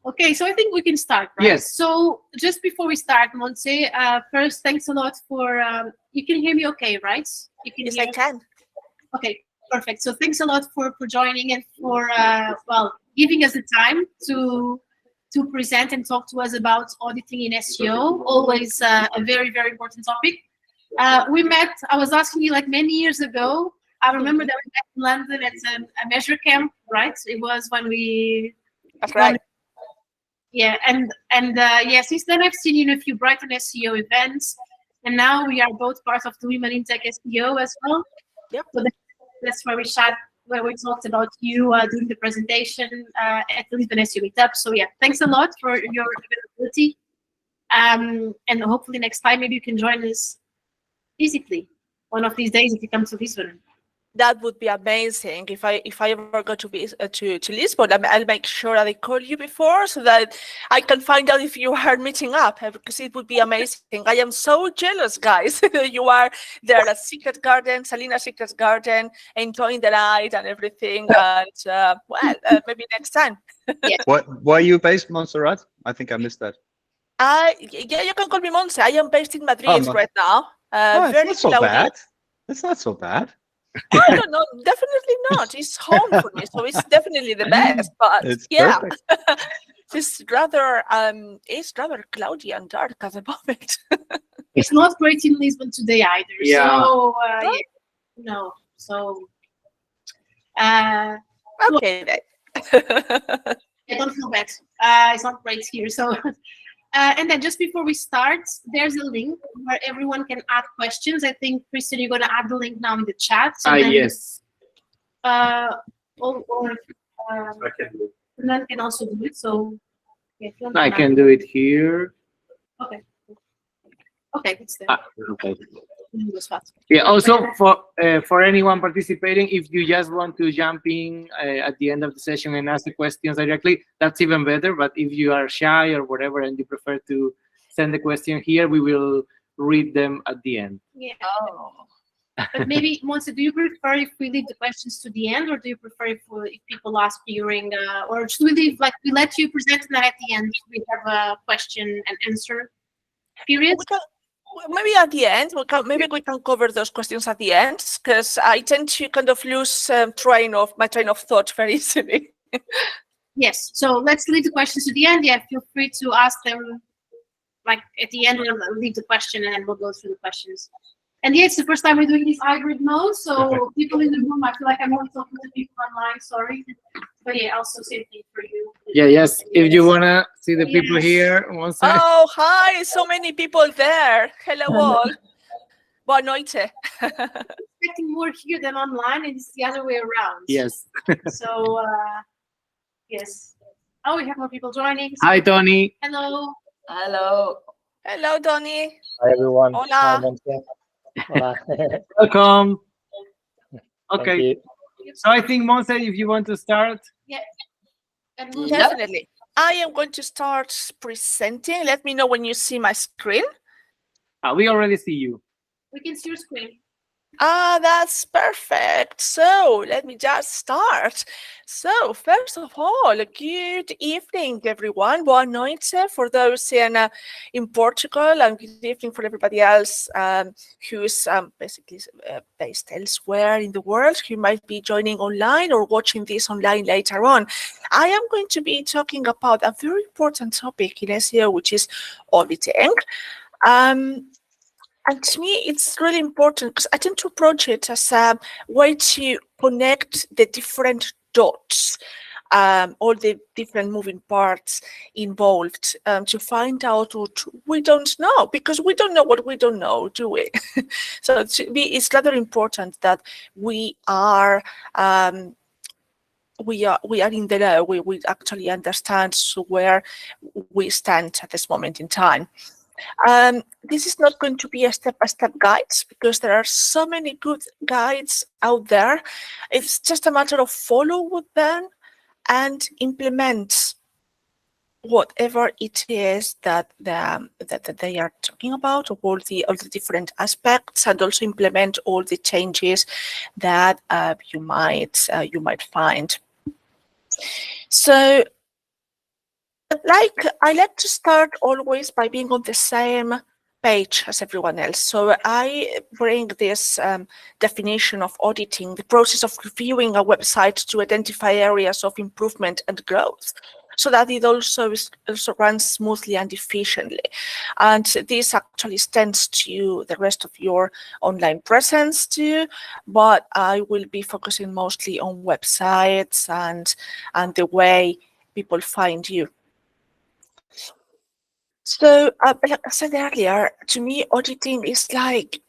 Okay, so I think we can start, right? Yes. So just before we start, Montse, first, thanks a lot for, you can hear me okay, right? You can Yes, hear I can. Okay, perfect. So thanks a lot for joining and for, well, giving us the time to present and talk to us about auditing in SEO, always a very, very important topic. We met, I was asking you like many years ago. I remember that we met in London at a measure camp, right? It was when we... That's right. Yeah, and yeah, since then I've seen you in a few Brighton SEO events, and now we are both part of the Women in Tech SEO as well. Yep. So that's where we talked about you doing the presentation at the LisbonSEOMeetup. So yeah, thanks a lot for your availability, and hopefully next time maybe you can join us physically one of these days if you come to Lisbon. That would be amazing. If I ever go to Lisbon, I'll make sure that I call you before so that I can find out if you are meeting up, because it would be amazing. I am so jealous, guys. You are there at Secret Garden, Salina's Secret Garden, enjoying the light and everything. And well, maybe next time. Yeah. Where are you based, Montserrat? I think I missed that. Yeah, you can call me Montse. I am based in Madrid right now. It's not so bad. It's not so bad. No, definitely not. It's home for me, so it's definitely the best. But it's yeah, it's rather cloudy and dark at the moment. It's not great in Lisbon today either. Yeah. So yeah, no. So okay then. I don't feel bad. It's not great here. So and then just before we start, there's a link where everyone can add questions. I think, Christian, you're going to add the link now in the chat. So yes. I can also do it. So yeah, I can do it here. Okay. Okay, it's there. Okay. Fast. Yeah. Also, for anyone participating, if you just want to jump in at the end of the session and ask the questions directly, that's even better. But if you are shy or whatever and you prefer to send the question here, we will read them at the end. Yeah. Oh. But maybe, Montse, do you prefer if we leave the questions to the end, or do you prefer if people ask during, or should we leave, like, we let you present and then at the end we have a question and answer period? Maybe at the end, maybe we can cover those questions at the end, because I tend to kind of lose my train of thought very easily. Yes, so let's leave the questions to the end. Yeah, feel free to ask them like at the end. We'll leave the question and then we'll go through the questions. And yeah, it's the first time we're doing this hybrid mode, so people in the room, I feel like I'm only talking to people online, sorry. But yeah, also same thing for you. Yeah, yes. If you want to see the people here, one second. Oh, hi, so many people there. Hello all. Boa noite. Expecting more here than online, and it's the other way around. Yes. So, yes. Oh, we have more people joining. So Hi, Tony. hello. Hello. Hello, Donny. Hi, everyone. Hola. Hi, Montse. Hola. Welcome. Thank Okay. you. So I think, Montse, if you want to start. Yeah. And Definitely. I am going to start presenting. Let me know when you see my screen. We already see you. we can see your screen. That's perfect. So let me just start. So first of all, good evening, everyone. Boa noite for those in Portugal, and good evening for everybody else who's basically based elsewhere in the world, who might be joining online or watching this online later on. I am going to be talking about a very important topic in SEO, which is auditing. And to me, it's really important because I tend to approach it as a way to connect the different dots, all the different moving parts involved, to find out what we don't know, because we don't know what we don't know, do we? So to me, it's rather important that we are in the know. We actually understand where we stand at this moment in time. This is not going to be a step-by-step guide because there are so many good guides out there. It's just a matter of follow them and implement whatever it is that they are talking about, all the different aspects, and also implement all the changes that you might find. So I like to start always by being on the same page as everyone else. So I bring this definition of auditing, the process of reviewing a website to identify areas of improvement and growth, so that it also runs smoothly and efficiently. And this actually extends to the rest of your online presence too, but I will be focusing mostly on websites and the way people find you. So, like I said earlier, to me, auditing is like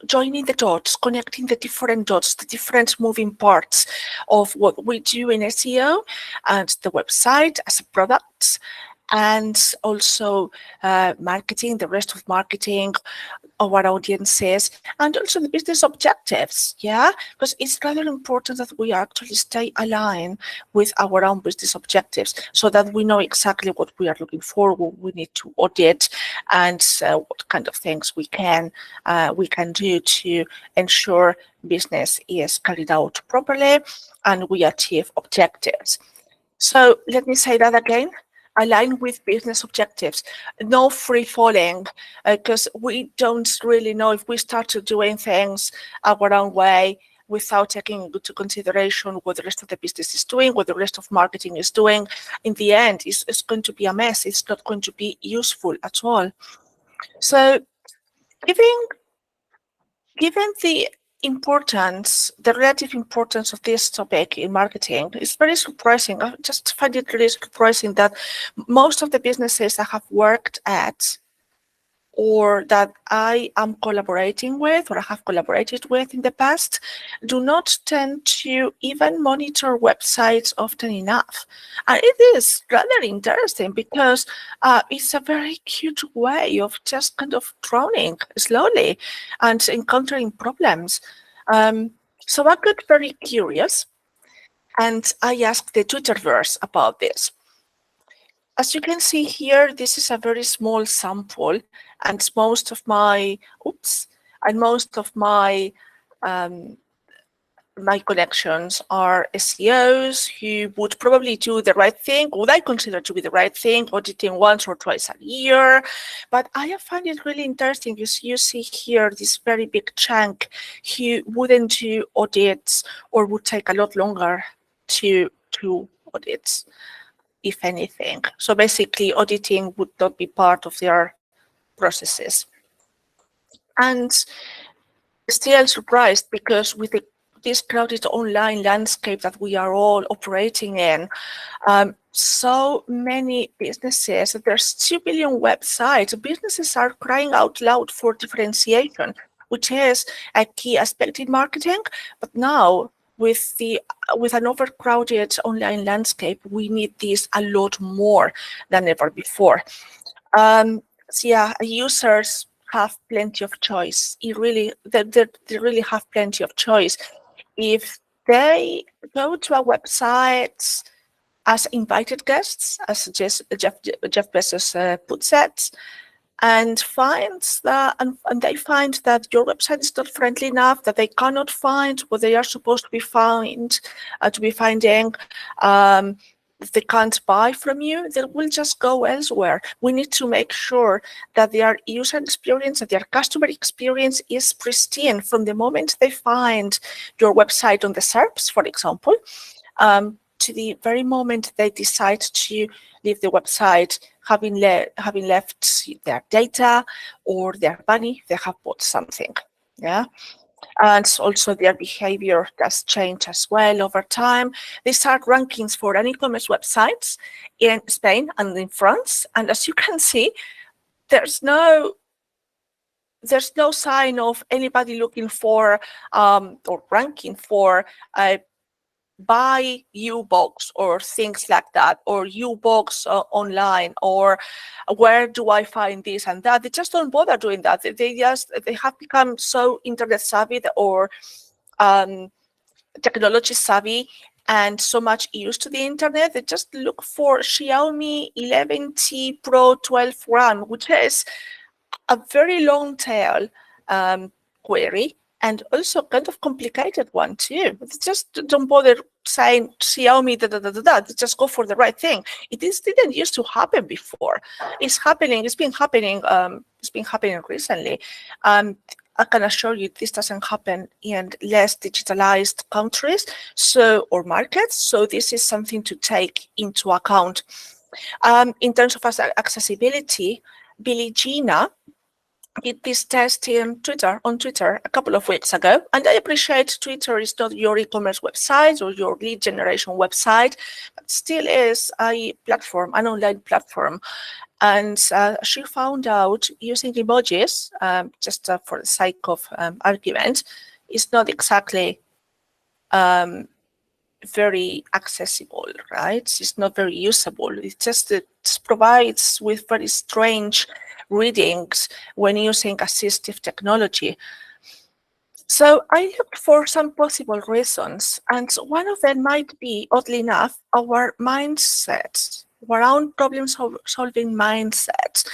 joining the dots, connecting the different dots, the different moving parts of what we do in SEO and the website as a product, and also marketing, the rest of marketing, our audiences, and also the business objectives, yeah? Because it's rather important that we actually stay aligned with our own business objectives so that we know exactly what we are looking for, what we need to audit, and what kind of things we can do to ensure business is carried out properly and we achieve objectives. So let me say that again. Align with business objectives, no free falling, because we don't really know if we start to doing things our own way without taking into consideration what the rest of the business is doing, what the rest of marketing is doing. In the end, it's going to be a mess. It's not going to be useful at all. So given the importance, the relative importance of this topic in marketing, is very surprising. I just find it really surprising that most of the businesses I have worked at or that I am collaborating with or I have collaborated with in the past do not tend to even monitor websites often enough. And it is rather interesting because it's a very cute way of just kind of drowning slowly and encountering problems. So I got very curious and I asked the Twitterverse about this. As you can see here, this is a very small sample, and most of my my connections are SEOs who would probably do the right thing, would I consider to be the right thing, auditing once or twice a year. But I find it really interesting because you see here this very big chunk who wouldn't do audits or would take a lot longer to audits, if anything. So basically, auditing would not be part of their processes. And still surprised because with this crowded online landscape that we are all operating in, so many businesses, there's 2 billion websites, businesses are crying out loud for differentiation, which is a key aspect in marketing. But now, with an overcrowded online landscape, we need this a lot more than ever before. So yeah, users have plenty of choice. They really have plenty of choice. If they go to a website as invited guests, as Jeff Bezos puts it, and finds that, and they find that your website is not friendly enough, that they cannot find what they are supposed to be finding, they can't buy from you, they will just go elsewhere. We need to make sure that their user experience, that their customer experience is pristine from the moment they find your website on the SERPs, for example, to the very moment they decide to leave the website, having left their data or their money, they have bought something. Yeah. And also their behavior does change as well over time. They start rankings for an e-commerce websites in Spain and in France. And as you can see, there's no sign of anybody looking for or ranking for a buy U-Box or things like that, or U-Box online, or where do I find this and that. They just don't bother doing that. They have become so internet savvy or technology savvy and so much used to the internet. They just look for Xiaomi 11T Pro 12 RAM, which is a very long tail query and also kind of complicated one too. Just don't bother saying Xiaomi just go for the right thing. Didn't used to happen before. It's happening. It's been happening. It's been happening recently. I can assure you this doesn't happen in less digitalized countries or markets. So this is something to take into account. In terms of accessibility, Billie Gina did this test on Twitter a couple of weeks ago, and I appreciate Twitter is not your e-commerce website or your lead generation website, but still is a platform, an online platform. And she found out using emojis, just for the sake of argument, is not exactly very accessible, right? It's not very usable. It provides with very strange readings when using assistive technology. So I looked for some possible reasons, and one of them might be, oddly enough, our mindset, our own problem-solving mindset.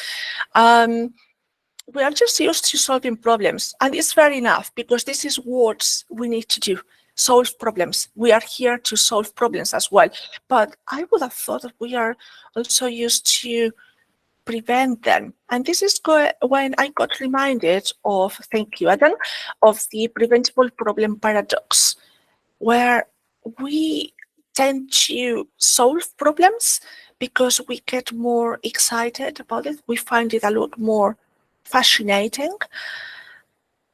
We are just used to solving problems, and it's fair enough, because this is what we need to do. Solve problems. We are here to solve problems as well. But I would have thought that we are also used to prevent them. And this is when I got reminded of, thank you, Adam, of the preventable problem paradox, where we tend to solve problems because we get more excited about it. We find it a lot more fascinating,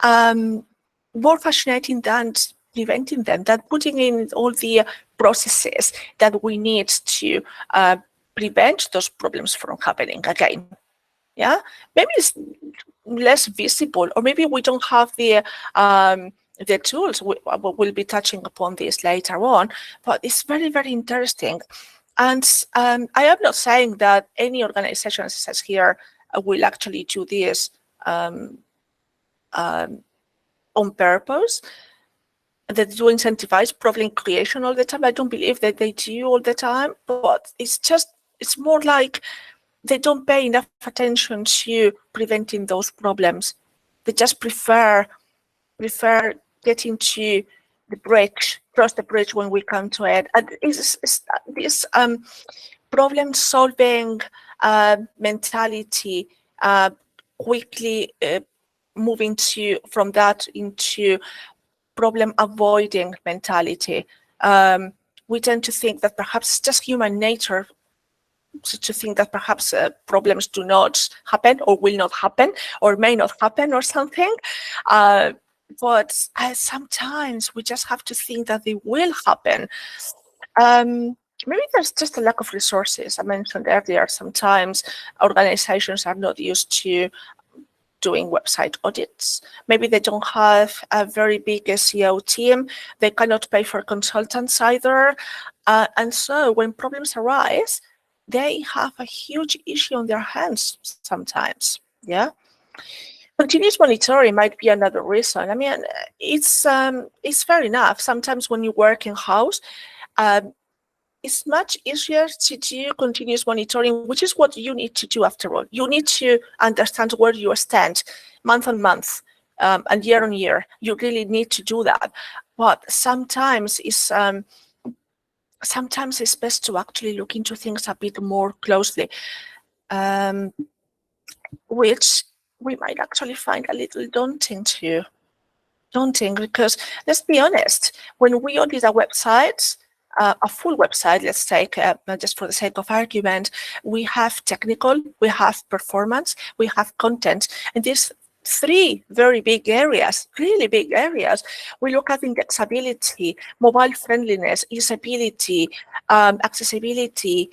more fascinating than preventing them, than putting in all the processes that we need to prevent those problems from happening again. Yeah, maybe it's less visible, or maybe we don't have the tools. We'll be touching upon this later on, but it's very, very interesting. And I am not saying that any organization, as it says here, will actually do this on purpose. They do incentivize problem creation all the time. I don't believe that they do all the time, but it's more like they don't pay enough attention to preventing those problems. They just prefer getting to the bridge, cross the bridge when we come to it. And this problem-solving mentality, quickly moving from that into problem-avoiding mentality. We tend to think that perhaps just human nature to think that perhaps problems do not happen or will not happen or may not happen or something. But sometimes we just have to think that they will happen. Maybe there's just a lack of resources. I mentioned earlier, sometimes organizations are not used to doing website audits. Maybe they don't have a very big SEO team. They cannot pay for consultants either. And so when problems arise, they have a huge issue on their hands sometimes. Yeah. Continuous monitoring might be another reason. I mean, it's fair enough. Sometimes when you work in-house, it's much easier to do continuous monitoring, which is what you need to do after all. You need to understand where you stand month on month and year on year. You really need to do that. But sometimes it's best to actually look into things a bit more closely, which we might actually find a little daunting too. Daunting because, let's be honest, when we audit a website, a full website, let's take, just for the sake of argument, we have technical, we have performance, we have content, and these three very big areas, really big areas. We look at indexability, mobile friendliness, usability, accessibility,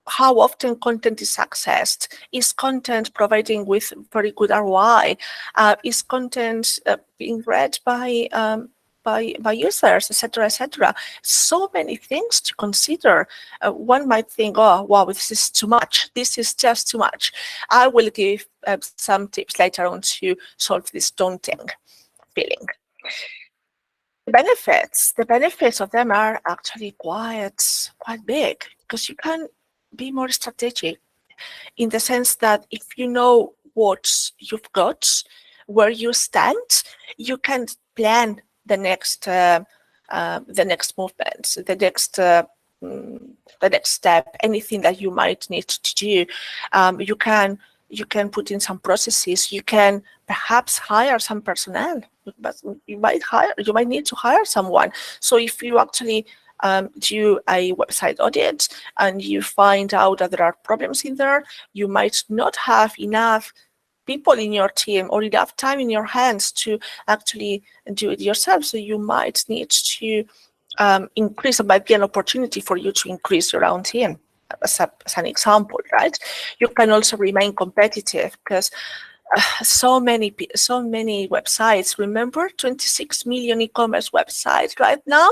how often content is accessed, is content providing with very good ROI, is content being read by users, etc., etc. So many things to consider. One might think, oh, wow, this is too much. This is just too much. I will give some tips later on to solve this daunting feeling. The benefits of them are actually quite big, because you can be more strategic in the sense that if you know what you've got, where you stand, you can plan the next movement, the next step, anything that you might need to do. You can put in some processes. You can perhaps hire some personnel, but you might need to hire someone. So if you actually do a website audit and you find out that there are problems in there, you might not have enough people in your team or enough time in your hands to actually do it yourself. So you might need to increase. It might be an opportunity for you to increase your own team, as an example, right? You can also remain competitive because so many websites. Remember, 26 million e-commerce websites right now.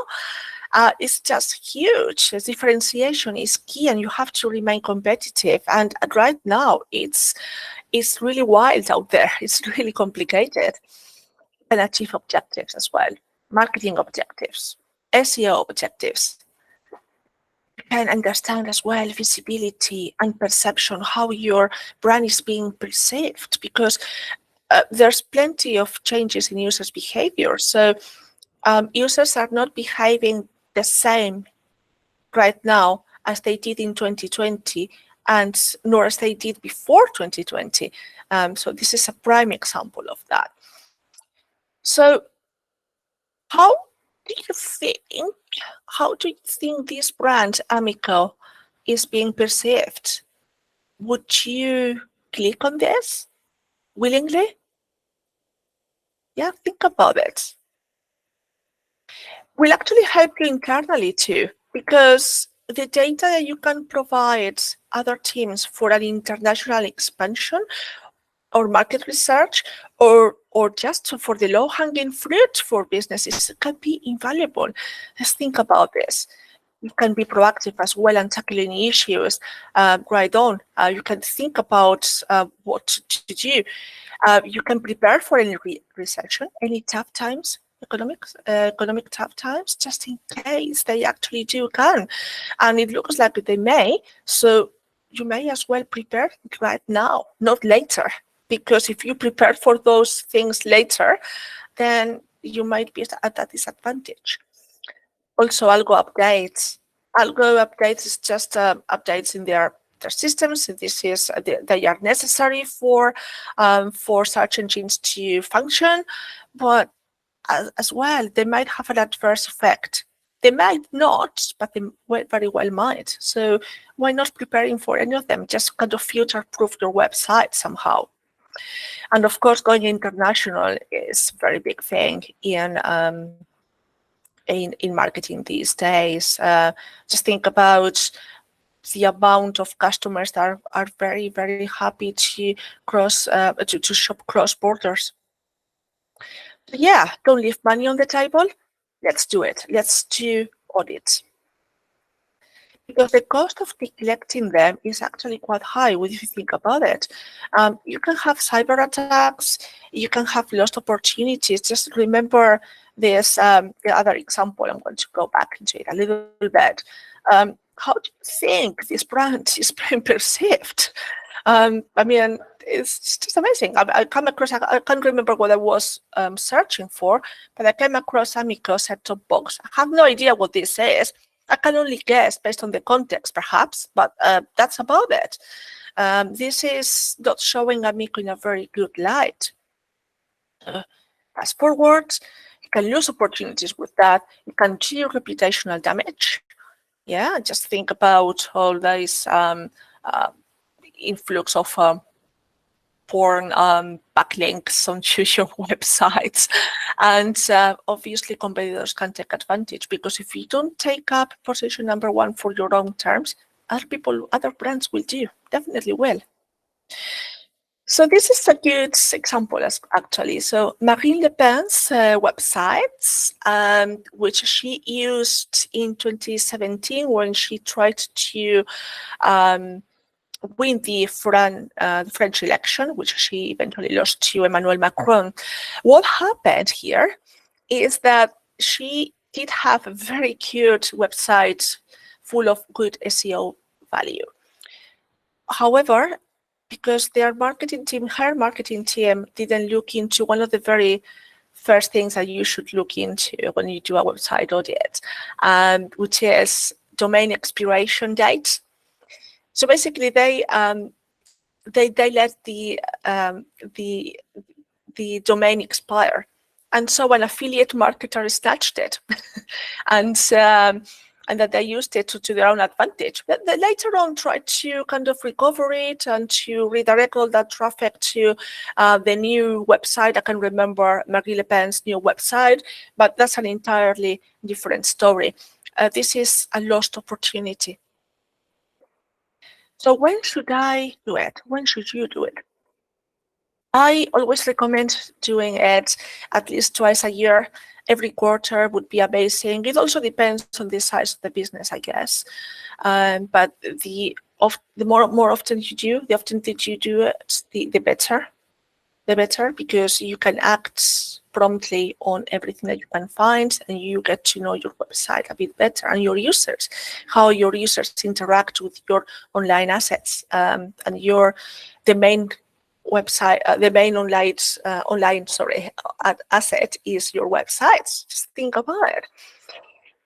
It's just huge. The differentiation is key, and you have to remain competitive. And right now, it's really wild out there. It's really complicated. And achieve objectives as well, marketing objectives, SEO objectives. You can understand as well visibility and perception, how your brand is being perceived, because there's plenty of changes in users' behavior. So users are not behaving the same right now as they did in 2020, and nor as they did before 2020. So this is a prime example of that. So how do you think this brand, Amico, is being perceived? Would you click on this willingly? Yeah, think about it. Will actually help you internally too, because the data that you can provide other teams for an international expansion or market research, or just for the low-hanging fruit for businesses, can be invaluable. Let's think about this. You can be proactive as well and tackle any issues right on. You can think about what to do. You can prepare for any recession, any tough times, economic tough times, just in case they actually do come. And it looks like they may, so you may as well prepare right now, not later. Because if you prepare for those things later, then you might be at a disadvantage. Also, algo updates. Algo updates is just updates in their systems. This is they are necessary for search engines to function, but as well, they might have an adverse effect. They might not, but they very well might. So why not preparing for any of them? Just kind of future-proof your website somehow. And of course, going international is a very big thing in marketing these days. Just think about the amount of customers that are very, very happy to shop cross borders. So yeah, don't leave money on the table. Let's do it. Let's do audits. Because the cost of neglecting them is actually quite high if you think about it. You can have cyber attacks, you can have lost opportunities. Just remember this, the other example. I'm going to go back into it a little bit. How do you think this brand is being perceived? I mean, it's just amazing. I come across, I can't remember what I was searching for, but I came across Amico set-top box. I have no idea what this is. I can only guess based on the context, perhaps, but that's about it. This is not showing Amico in a very good light. Fast forward, you can lose opportunities with that. You can do reputational damage. Yeah, just think about all this influx of porn backlinks on your websites, and obviously competitors can take advantage, because if you don't take up position number one for your own terms, other brands will do, definitely will. So this is a good example, actually. So Marine Le Pen's websites, which she used in 2017 when she tried to win the French election, which she eventually lost to Emmanuel Macron. What happened here is that she did have a very cute website full of good SEO value. However, because their marketing team, her marketing team, didn't look into one of the very first things that you should look into when you do a website audit, which is domain expiration date. So basically, they let the domain expire, and so an affiliate marketer snatched it, and that they used it to their own advantage. But they later on tried to kind of recover it and to redirect all that traffic to the new website. I can remember Marie Le Pen's new website, but that's an entirely different story. This is a lost opportunity. So when should I do it? When should you do it? I always recommend doing it at least twice a year. Every quarter would be amazing. It also depends on the size of the business, I guess. But the more often you do, the often that you do it, the better. The better, because you can act promptly on everything that you can find, and you get to know your website a bit better and your users, how your users interact with your online assets, and the main website, the main online asset is your website. Just think about it.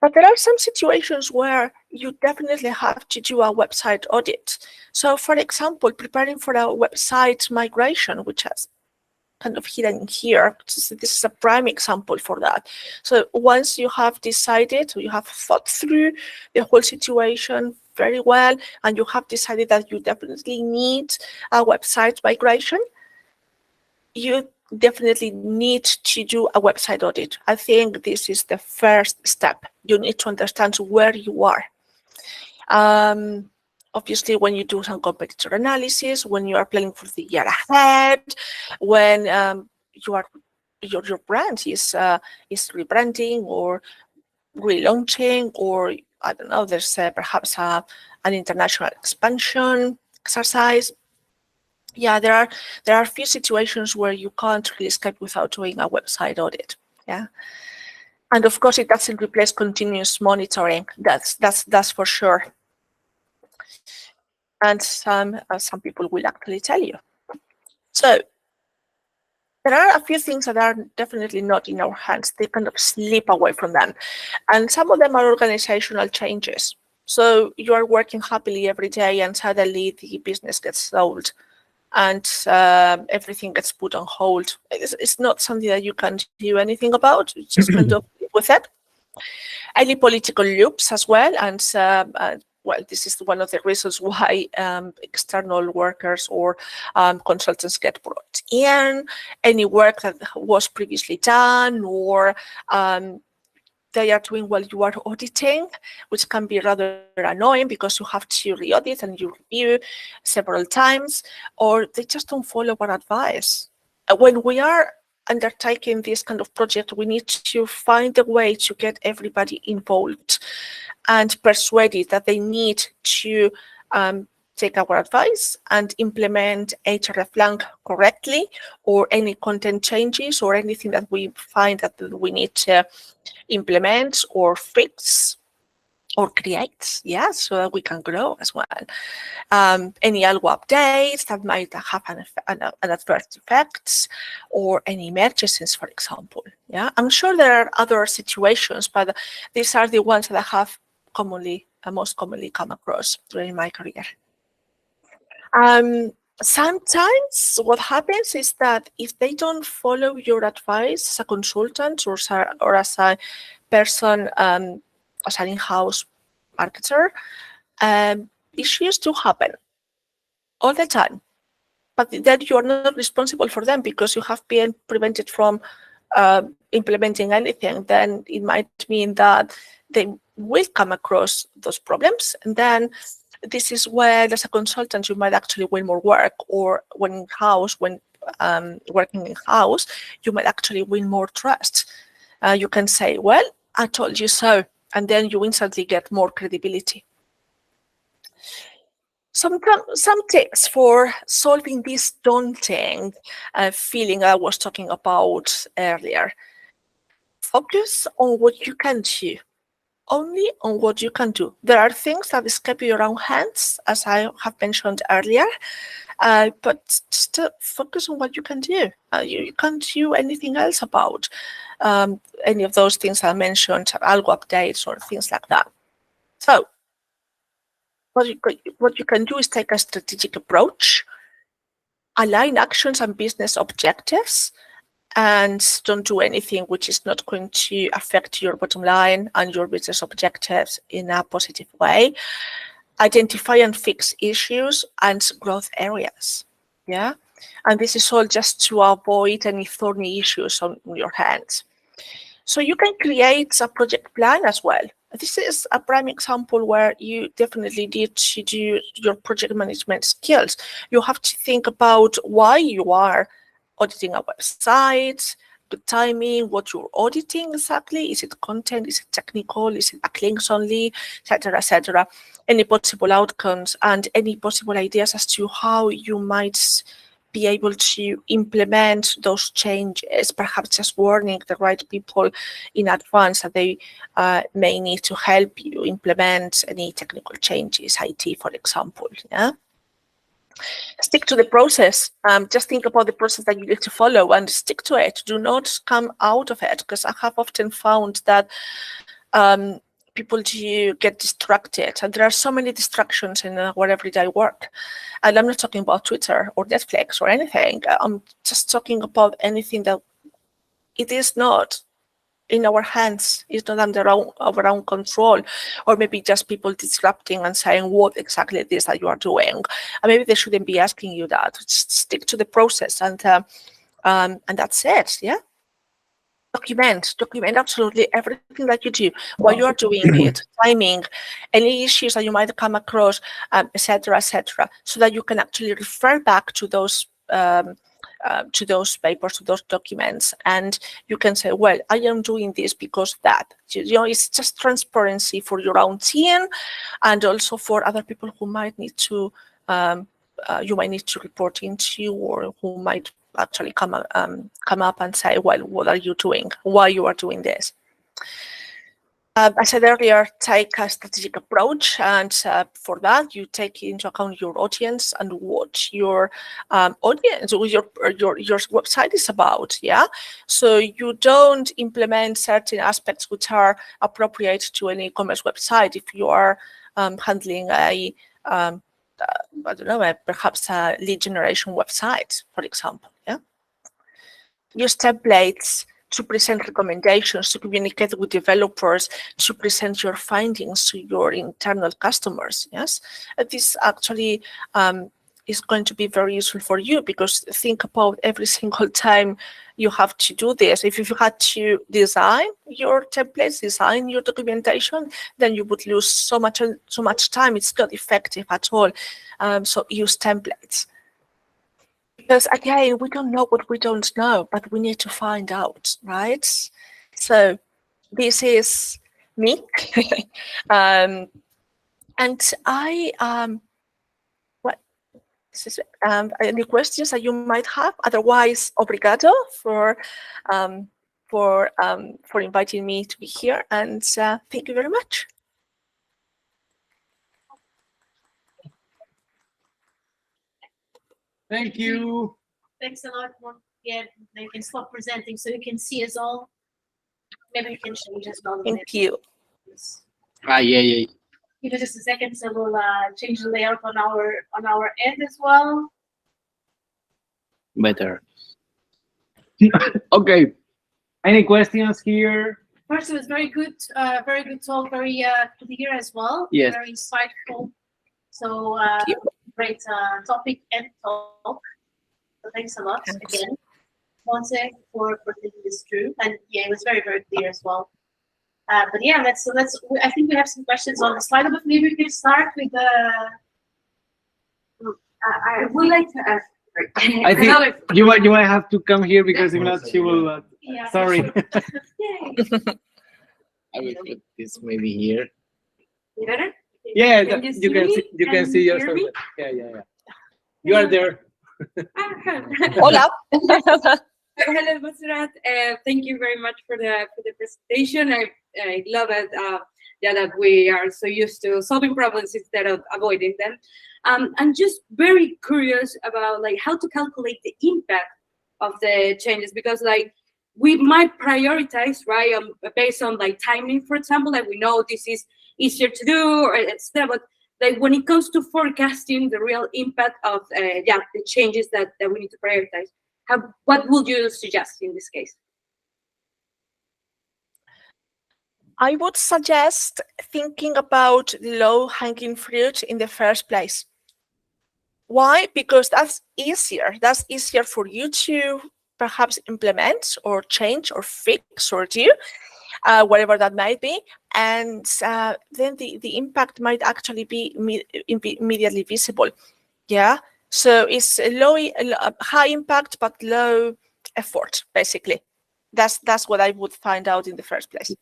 But there are some situations where you definitely have to do a website audit. So, for example, preparing for a website migration, which has kind of hidden here. This is a prime example for that. So once you have decided, you have thought through the whole situation very well, and you have decided that you definitely need a website migration, you definitely need to do a website audit. I think this is the first step. You need to understand where you are. Obviously, when you do some competitor analysis, when you are planning for the year ahead, when your brand is rebranding or relaunching, or I don't know, there's perhaps an international expansion exercise. Yeah, there are a few situations where you can't really escape without doing a website audit. Yeah. And of course, it doesn't replace continuous monitoring. That's for sure. And some people will actually tell you. So there are a few things that are definitely not in our hands. They kind of slip away from them. And some of them are organizational changes. So you are working happily every day, and suddenly the business gets sold, and everything gets put on hold. It's not something that you can do anything about. You just kind of live with it. Any political loops as well, and well, this is one of the reasons why external workers or consultants get brought in. Any work that was previously done, or they are doing while you are auditing, which can be rather annoying because you have to re-audit and you review several times, or they just don't follow our advice. When we are undertaking this kind of project, we need to find a way to get everybody involved and persuaded that they need to take our advice and implement hreflang correctly, or any content changes or anything that we find that we need to implement or fix or create, yeah, so that we can grow as well. Any algo updates that might have an adverse effects, or any emergencies, for example. Yeah, I'm sure there are other situations, but these are the ones that I have most commonly come across during my career. Sometimes what happens is that if they don't follow your advice as a consultant or as a person, as an in-house marketer, issues do happen all the time. But then you are not responsible for them because you have been prevented from implementing anything. Then it might mean that they will come across those problems, and then this is where, as a consultant, you might actually win more work, or when in-house, when working in-house, you might actually win more trust. You can say, well, I told you so, and then you instantly get more credibility. Some tips for solving this daunting feeling I was talking about earlier. Focus on what you can do. only on what you can do. There are things that escape your own hands, as I have mentioned earlier, but just focus on what you can do. You can't do anything else about any of those things I mentioned, algo updates or things like that. So what you can do is take a strategic approach, align actions and business objectives, and don't do anything which is not going to affect your bottom line and your business objectives in a positive way. Identify and fix issues and growth areas. Yeah, and this is all just to avoid any thorny issues on your hands. So you can create a project plan as well. This is a prime example where you definitely need to do your project management skills. You have to think about why you are auditing a website, the timing, what you're auditing exactly. Is it content? Is it technical? Is it backlinks only, etc., etc. Any possible outcomes and any possible ideas as to how you might be able to implement those changes, perhaps just warning the right people in advance that they may need to help you implement any technical changes, IT, for example. Yeah. Stick to the process. Just think about the process that you need to follow and stick to it. Do not come out of it, because I have often found that people do get distracted, and there are so many distractions in our everyday work. And I'm not talking about Twitter or Netflix or anything. I'm just talking about anything that it is not in our hands, it's not under our own control, or maybe just people disrupting and saying what exactly it is that you are doing. And maybe they shouldn't be asking you that. Just stick to the process, and that's it. Yeah. Document absolutely everything that you do, what you are doing it, timing, any issues that you might come across, etc., so that you can actually refer back to those papers, to those documents, and you can say, well, I am doing this because that. You know, it's just transparency for your own team, and also for other people who might need to, you might need to report into, or who might actually come up and say, well, what are you doing? Why you are doing this? I said earlier, take a strategic approach, and for that, you take into account your audience and what your audience or your website is about. Yeah, so you don't implement certain aspects which are appropriate to an e-commerce website. If you are handling a I don't know, perhaps a lead generation website, for example. Yeah, use templates to present recommendations, to communicate with developers, to present your findings to your internal customers. Yes, this actually is going to be very useful for you, because think about every single time you have to do this. If you had to design your templates, design your documentation, then you would lose so much time. It's not effective at all. So use templates. Because again, we don't know what we don't know, but we need to find out, right? So this is me. And I, any questions that you might have? Otherwise, obrigado for inviting me to be here, and thank you very much. Thank you. Thanks a lot. Yeah, you can stop presenting so you can see us all. Maybe you can change as well. Thank you. Yeah. Give us just a second, so we'll change the layout on our end as well. Better. Okay. Any questions here? First, it was very good talk, very clear as well. Yes. Very insightful. So great topic and talk. So thanks a lot again, Montse, for thinking this through. And yeah, it was very, very clear as well. But yeah, let's. I think we have some questions on the slide, but maybe we can start with the. I would like to ask. I think you might have to come here, because if not, she will. Yeah. Sorry. Yay. I will put this maybe here. Better? Yeah, Can you can see hear yourself. me? Yeah. You are there. Hola. Hello, Montserrat. Thank you very much for the presentation. I love it. that we are so used to solving problems instead of avoiding them. I'm just very curious about like how to calculate the impact of the changes, because like we might prioritize, right, based on like timing, for example, like we know this is easier to do, or etc. But like when it comes to forecasting the real impact of the changes that we need to prioritize, what would you suggest in this case? I would suggest thinking about low-hanging fruit in the first place. Why? Because that's easier. That's easier for you to perhaps implement or change or fix or do, whatever that might be. And then the impact might actually be immediately visible. Yeah. So it's a high impact, but low effort, basically. That's what I would find out in the first place.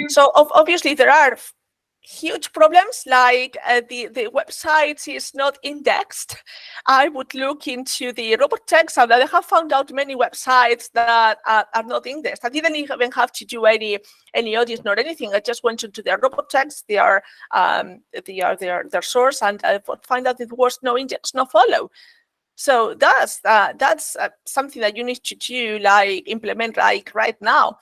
So obviously there are huge problems, like the website is not indexed. I would look into the robot text, and I have found out many websites that are not indexed. I didn't even have to do any audit nor anything. I just went into their robot text, their source, and I would find out it was no index, no follow. So that's something that you need to do, like implement like right now.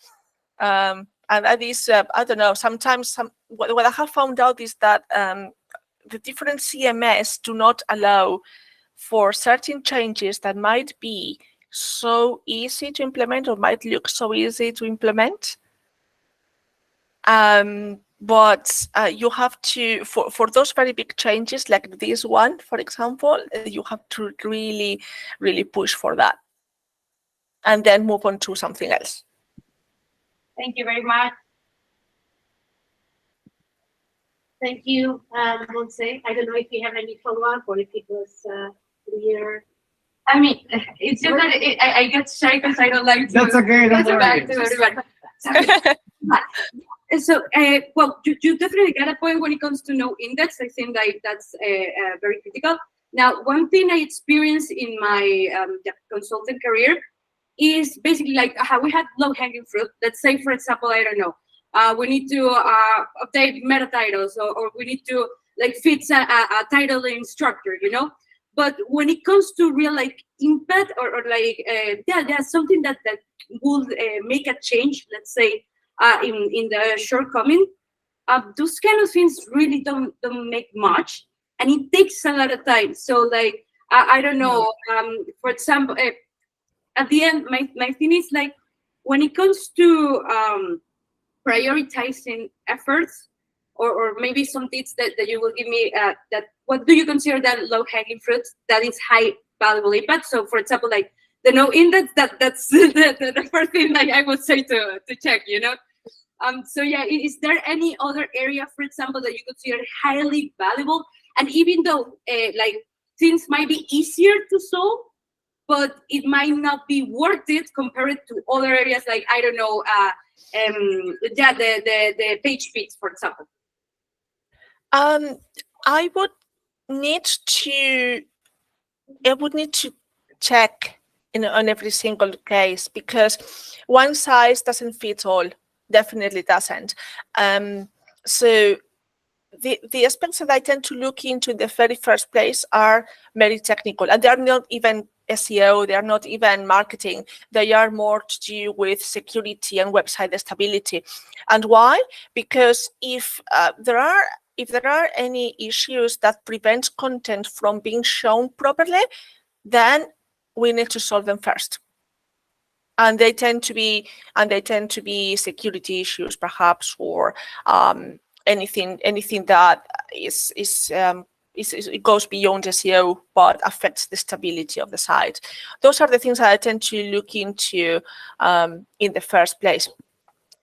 And that is, I don't know, sometimes what I have found out is that the different CMS do not allow for certain changes that might be so easy to implement or might look so easy to implement. But you have to, for those very big changes like this one, for example, you have to really, really push for that and then move on to something else. Thank you very much. Thank you, Montse. I don't know if you have any follow-up or if it was clear. I mean, it's just that I get shy because I don't like to. That's okay. That's back to everybody. So, well, you definitely get a point when it comes to no index. I think that's very critical. Now, one thing I experienced in my consultant career is basically like how we had low-hanging fruit. Let's say, for example, I don't know, we need to update meta titles, or we need to like fix a titling structure, you know. But when it comes to real like impact or like there's something that will make a change, let's say in the shortcoming, those kind of things really don't make much, and it takes a lot of time. So like I don't know, for example, at the end, my thing is like when it comes to prioritizing efforts, or maybe some tips that you will give me, that what do you consider that low-hanging fruit that is high valuable impact? So for example, like the no index, that's the first thing that I would say to check, you know. So yeah, is there any other area, for example, that you consider highly valuable, and even though like things might be easier to solve, but it might not be worth it compared to other areas, like I don't know, the page speeds, for example? I would need to check on every single case, because one size doesn't fit all. Definitely doesn't. So the aspects that I tend to look into in the very first place are very technical, and they are not even SEO, they are not even marketing. They are more to do with security and website stability. And why? Because if there are any issues that prevent content from being shown properly, then we need to solve them first. And they tend to be security issues, perhaps, or anything that it goes beyond SEO but affects the stability of the site. Those are the things that I tend to look into in the first place.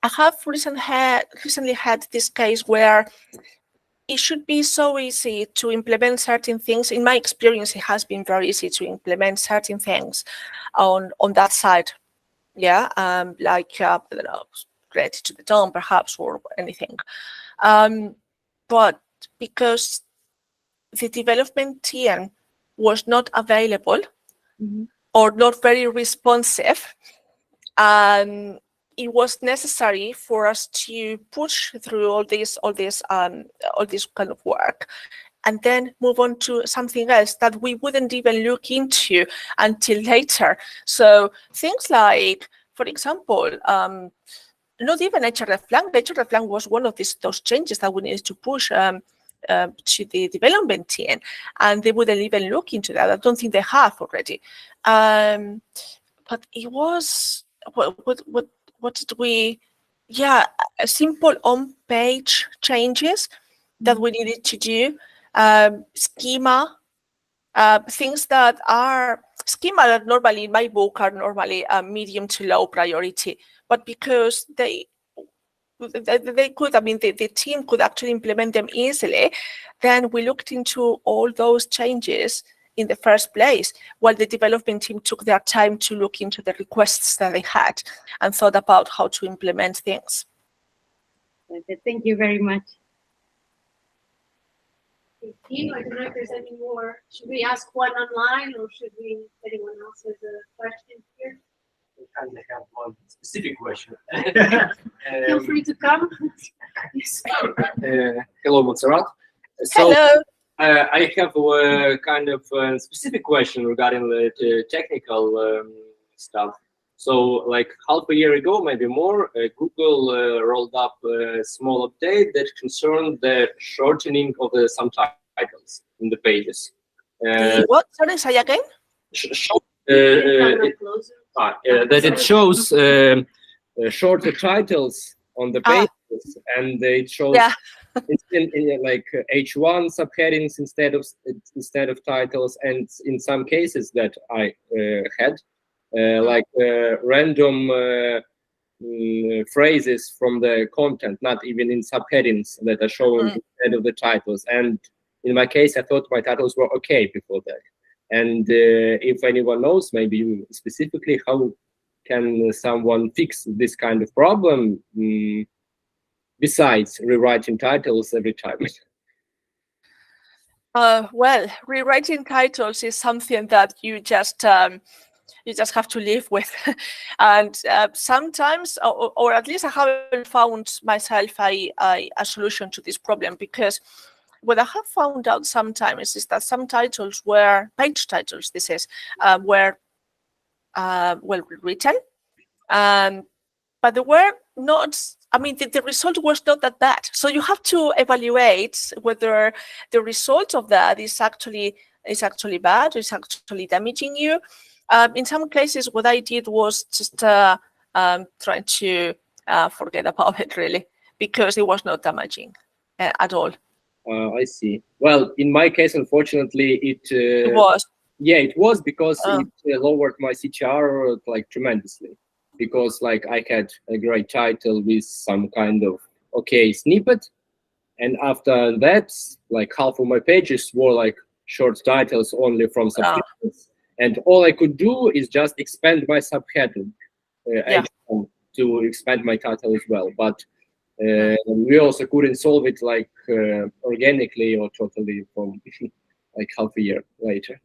I have recently had this case where it should be so easy to implement certain things. In my experience, it has been very easy to implement certain things on that side. Yeah, like I don't know, ready to the DOM perhaps, or anything. But because the development team was not available or not very responsive, it was necessary for us to push through all this kind of work, and then move on to something else that we wouldn't even look into until later. So things like, for example, not even hreflang. hreflang was one of those changes that we needed to push to the development team, and they wouldn't even look into that. I don't think they have already. But it was what did we? Yeah, a simple on-page changes that we needed to do. Schema, things that are schema that normally in my book are normally medium to low priority, but because they could, I mean, the team could actually implement them easily, then we looked into all those changes in the first place, while the development team took their time to look into the requests that they had and thought about how to implement things. Thank you very much. Team, I don't know if there's any more. Should we ask one online, or should we? Anyone else has a question here? I have one specific question. Feel free to come. Yes. Hello, Montserrat. So, Hello. I have a kind of specific question regarding the technical stuff. So, like half a year ago, maybe more, Google rolled up a small update that concerned the shortening of some titles in the pages. What? Sorry, say again? That it shows shorter titles on the pages, and it shows it's in like H1 subheadings instead of titles, and in some cases that I had like random phrases from the content, not even in subheadings, that are shown instead of the titles. And in my case, I thought my titles were okay before that. And if anyone knows, maybe you specifically, how can someone fix this kind of problem besides rewriting titles every time? Well, rewriting titles is something that you just have to live with, and sometimes, or at least I haven't found myself a solution to this problem, because what I have found out sometimes is that some titles were page titles. This is were well written, but they were not. I mean, the result was not that bad. So you have to evaluate whether the result of that is actually bad, or is actually damaging you. In some cases, what I did was just trying to forget about it, really, because it was not damaging at all. I see. Well, in my case, unfortunately, it was. Yeah, it was, because it lowered my CTR like tremendously. Because like I had a great title with some kind of okay snippet, and after that, like half of my pages were like short titles only from subheadings, and all I could do is just expand my subheading to expand my title as well. But we also couldn't solve it like organically or totally from like half a year later.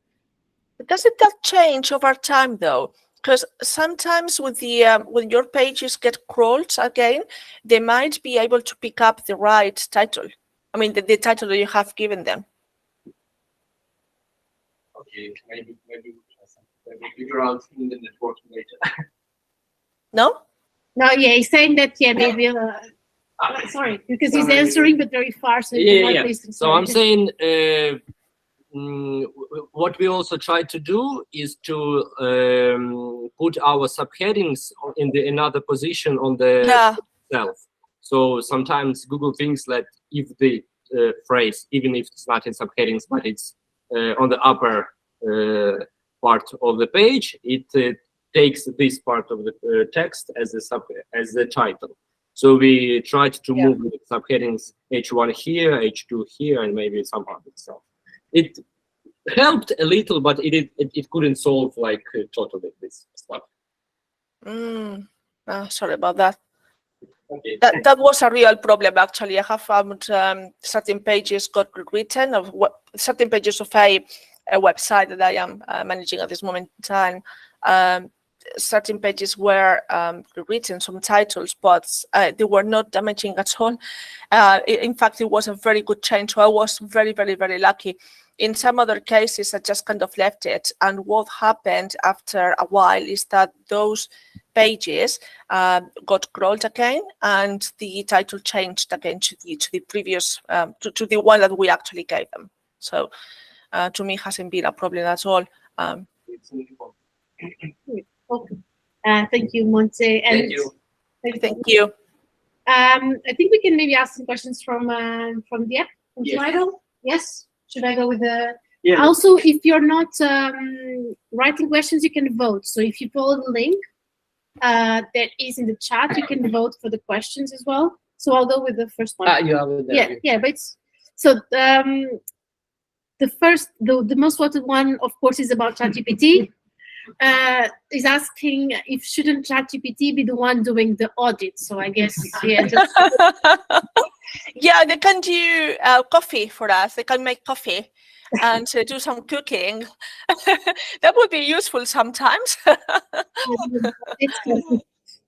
Doesn't that change over time though? Because sometimes with the when your pages get crawled again, they might be able to pick up the right title. I mean, the title that you have given them. Okay, maybe we figure out in the network later. No? No, yeah, he's saying that, yeah, maybe. Sorry, because he's answering, but very far. So yeah. So I'm saying what we also try to do is to put our subheadings in another position on the itself. So sometimes Google thinks that if the phrase, even if it's not in subheadings, but it's on the upper part of the page, it takes this part of the text as the title. So we tried to move the subheadings H1 here, H2 here, and maybe some other stuff. It helped a little, but it couldn't solve like totally this stuff. Sorry about that. Okay. That was a real problem, actually. I have found certain pages got rewritten, of certain pages of a website that I am managing at this moment in time. certain pages were written, some titles, but they were not damaging at all. In fact, it was a very good change. So I was very, very, very lucky. In some other cases, I just kind of left it. And what happened after a while is that those pages got crawled again, and the title changed again to the previous, to the one that we actually gave them. So to me, it hasn't been a problem at all. Okay. Thank you, Montse. And Thank you. Thank you. I think we can maybe ask some questions from the app. Yes. Slido. Yes. Should I go with the? Yeah. Also, if you're not writing questions, you can vote. So if you follow the link that is in the chat, you can vote for the questions as well. So I'll go with the first one. You have it there. Yeah, but it's so the most voted one, of course, is about ChatGPT. Is asking if shouldn't ChatGPT be the one doing the audit. So I guess yeah. Just Yeah, they can do coffee for us. They can make coffee and do some cooking. That would be useful sometimes. But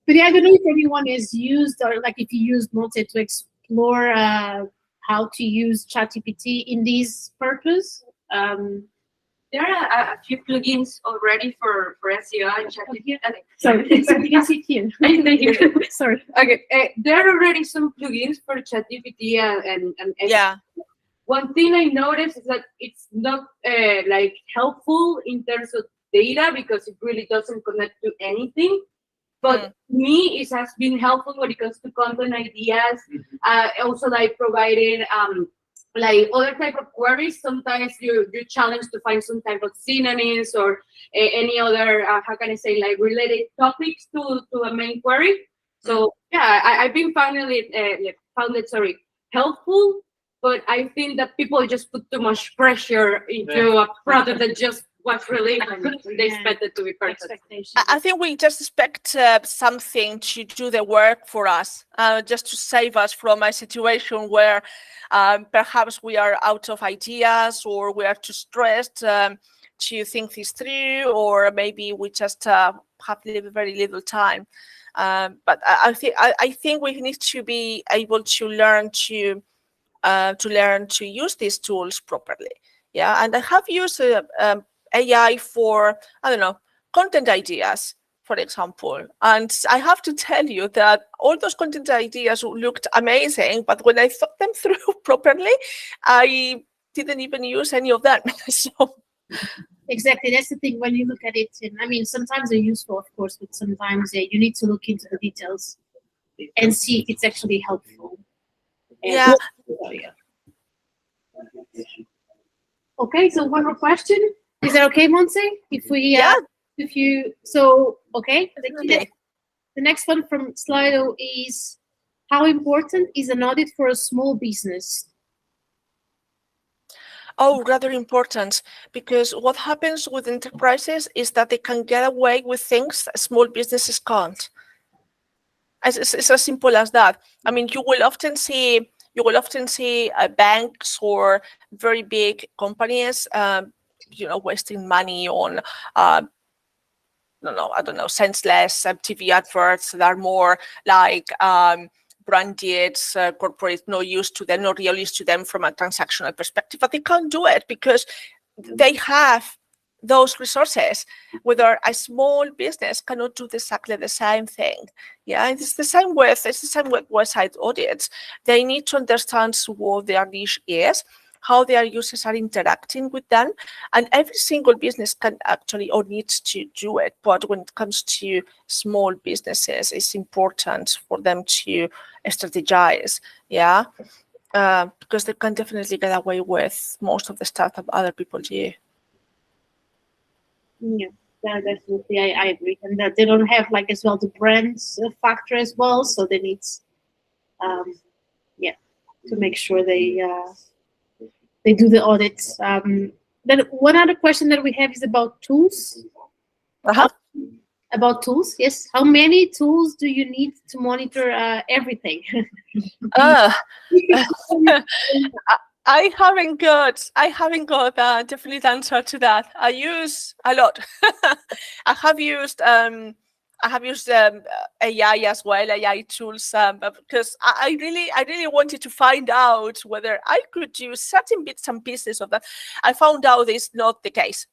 yeah, I don't know if anyone has used, or like if you used Montse to explore how to use ChatGPT in these purpose. There are a few plugins already for SEO and ChatGPT. Sorry, you can see here. Sorry. Okay, there are already some plugins for ChatGPT and Yeah. One thing I noticed is that it's not like helpful in terms of data because it really doesn't connect to anything. But me, it has been helpful when it comes to content ideas. Also, like providing like other type of queries. Sometimes you're challenged to find some type of synonyms or any other how can I say, like related topics to a main query. So yeah, I've been found it helpful. But I think that people just put too much pressure into a product that just was released and they expect it to be perfect. I think we just expect something to do the work for us, just to save us from a situation where perhaps we are out of ideas or we are too stressed to think this through, or maybe we just have very little time. But I think we need to be able to learn to use these tools properly. Yeah, and I have used AI for, I don't know, content ideas, for example. And I have to tell you that all those content ideas looked amazing, but when I thought them through properly, I didn't even use any of them. So exactly, that's the thing when you look at it. And I mean, sometimes they're useful, of course, but sometimes you need to look into the details and see if it's actually helpful. yeah. Okay, so one more question. Is that okay, Montse? If we okay. The next one from Slido is, how important is an audit for a small business? Oh, rather important, because what happens with enterprises is that they can get away with things small businesses can't. It's as simple as that. I mean, you will often see banks or very big companies, wasting money on, I don't know, senseless TV adverts that are more like branded, corporate, no use to them, no real use to them from a transactional perspective. But they can't do it because they have those resources, whether a small business cannot do exactly the same thing. Yeah, and it's the same with website audits. They need to understand what their niche is, how their users are interacting with them, and every single business can actually or needs to do it. But when it comes to small businesses, it's important for them to strategize. Yeah, because they can definitely get away with most of the stuff that other people do. Yeah, definitely, I agree, and that they don't have like as well the brands factor as well, so they need, to make sure they do the audits. Then one other question that we have is about tools. About tools, yes. How many tools do you need to monitor everything? I haven't got a definite answer to that. I use a lot. I have used AI as well, AI tools, because I really wanted to find out whether I could use certain bits and pieces of that. I found out it's not the case.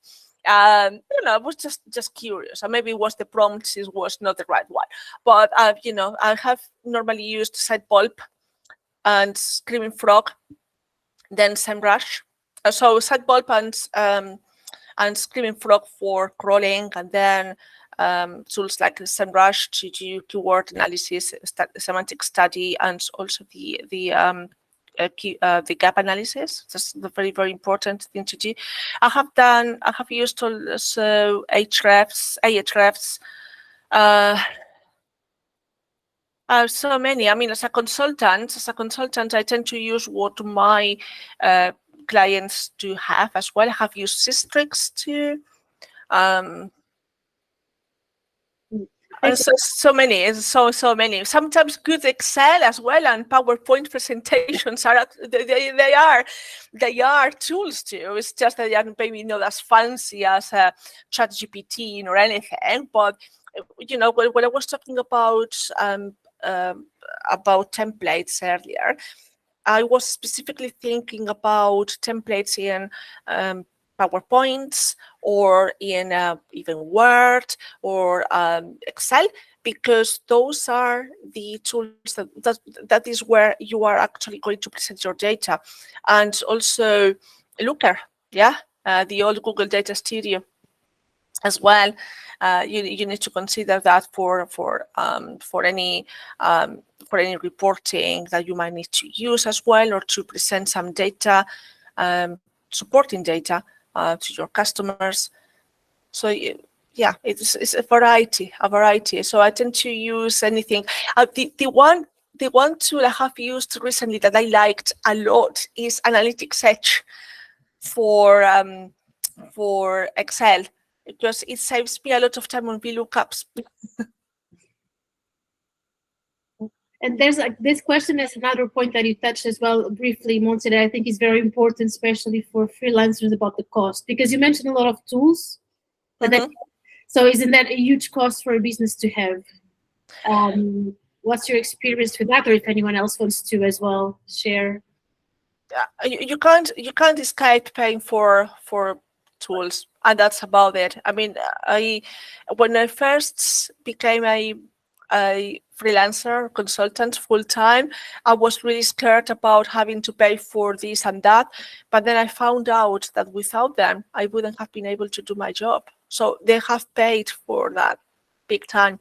I was just curious, or maybe it was the prompt was not the right one. But I have normally used Sidebulb and Screaming Frog, then SEMrush. So Sidebulb and Screaming Frog for crawling, and then tools like SEMrush to do keyword analysis, semantic study, and also the gap analysis. That's the very important thing to do. I have used also Ahrefs. So many. I mean, as a consultant, I tend to use what my clients do have as well. I have used Systrix too. So many. Sometimes good Excel as well, and PowerPoint presentations are they are tools too. It's just that they are maybe not as fancy as ChatGPT or anything. But when I was talking about templates earlier, I was specifically thinking about templates in PowerPoints or in even Word or Excel, because those are the tools that is where you are actually going to present your data. And also Looker, the old Google Data Studio as well. You need to consider that for any reporting that you might need to use as well, or to present some data, supporting data to your customers. So it's a variety. So I tend to use anything. The one tool I have used recently that I liked a lot is Analytics Edge for Excel, because it saves me a lot of time on VLOOKUPs. And there's this question is another point that you touched as well briefly, Montse, that I think is very important, especially for freelancers, about the cost, because you mentioned a lot of tools. So isn't that a huge cost for a business to have? What's your experience with that, or if anyone else wants to as well share? You can't escape paying for tools, and that's about it. I mean, when I first became a freelancer consultant full-time, I was really scared about having to pay for this and that, but then I found out that without them I wouldn't have been able to do my job. So they have paid for that big time.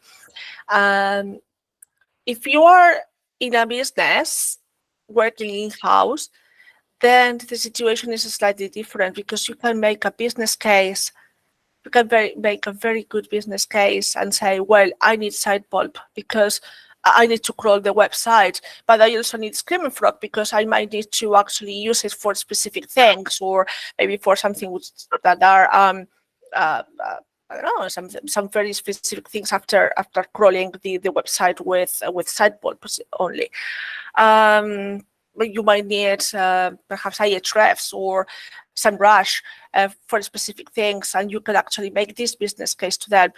If you are in a business working in-house, then the situation is slightly different, because you can make a business case. You can make a very good business case and say, well, I need Sidebulb because I need to crawl the website, but I also need Screaming Frog because I might need to actually use it for specific things, or maybe for something that are I don't know, some very specific things after crawling the website with Sidebulb only. But you might need perhaps Ahrefs or SEMrush for specific things, and you can actually make this business case to them.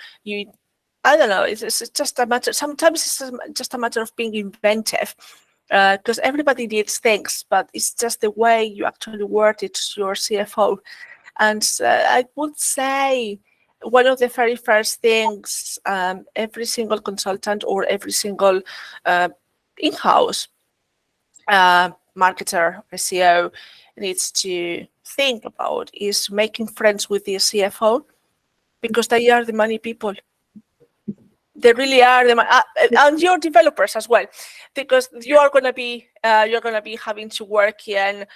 I don't know. It's just a matter. Sometimes it's just a matter of being inventive, because everybody needs things, but it's just the way you actually word it to your CFO. And I would say one of the very first things every single consultant or every single in-house marketer, SEO needs to think about is making friends with the CFO, because they are the money people. They really are and your developers as well, because you are going to be having to work in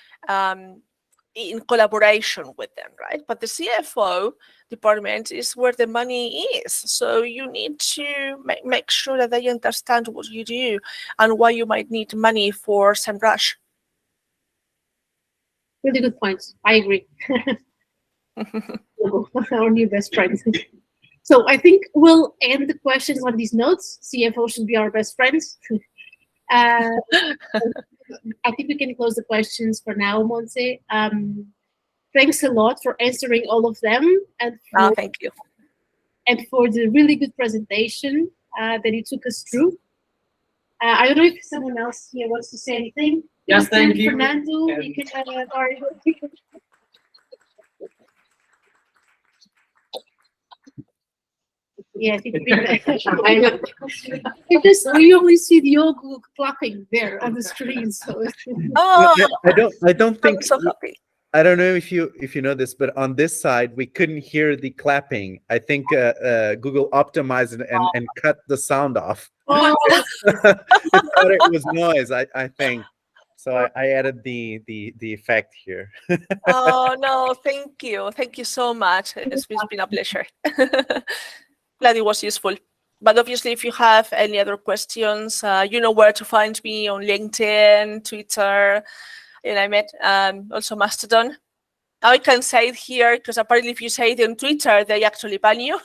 collaboration with them, right? But the CFO department is where the money is, so you need to make sure that they understand what you do and why you might need money for SEMrush. Really good points. I agree. Our new best friends. So I think we'll end the questions on these notes. CFO should be our best friends. I think we can close the questions for now, Montse. Thanks a lot for answering all of them, and Thank you. And for the really good presentation that you took us through. I don't know if someone else here wants to say anything. Yes, thank you. Fernando, you can yeah, because we only see the old clapping there on the screen. So I don't think I'm so happy. I don't know if you know this, but on this side we couldn't hear the clapping. I think Google optimized it and cut the sound off. It thought it was noise. I think so. I added the effect here. Oh no, thank you so much. It's been a pleasure. Glad it was useful. But obviously, if you have any other questions, you know where to find me on LinkedIn, Twitter, and I met also Mastodon. Now I can say it here because apparently if you say it on Twitter, they actually ban you.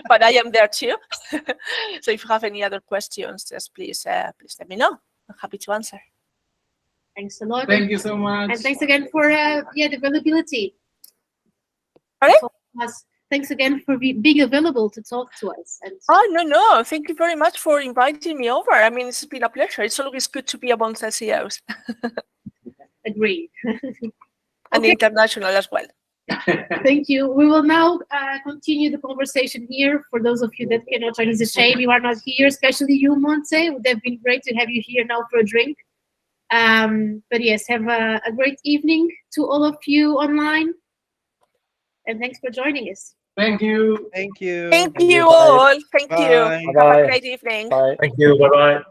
But I am there too. So if you have any other questions, just please let me know. I'm happy to answer. Thanks a lot. Thank you so much. And thanks again for the availability. All right. Thanks again for being available to talk to us. And no. Thank you very much for inviting me over. I mean, it's been a pleasure. It's always good to be amongst SEOs. Agree. And international as well. Thank you. We will now continue the conversation here. For those of you that cannot join, it's a shame you are not here, especially you, Montse. It would have been great to have you here now for a drink. But yes, have a great evening to all of you online. And thanks for joining us. Thank you. Thank you. Thank you all. Thank Bye. you. Bye. Have a great evening. Bye. Thank you. Bye bye.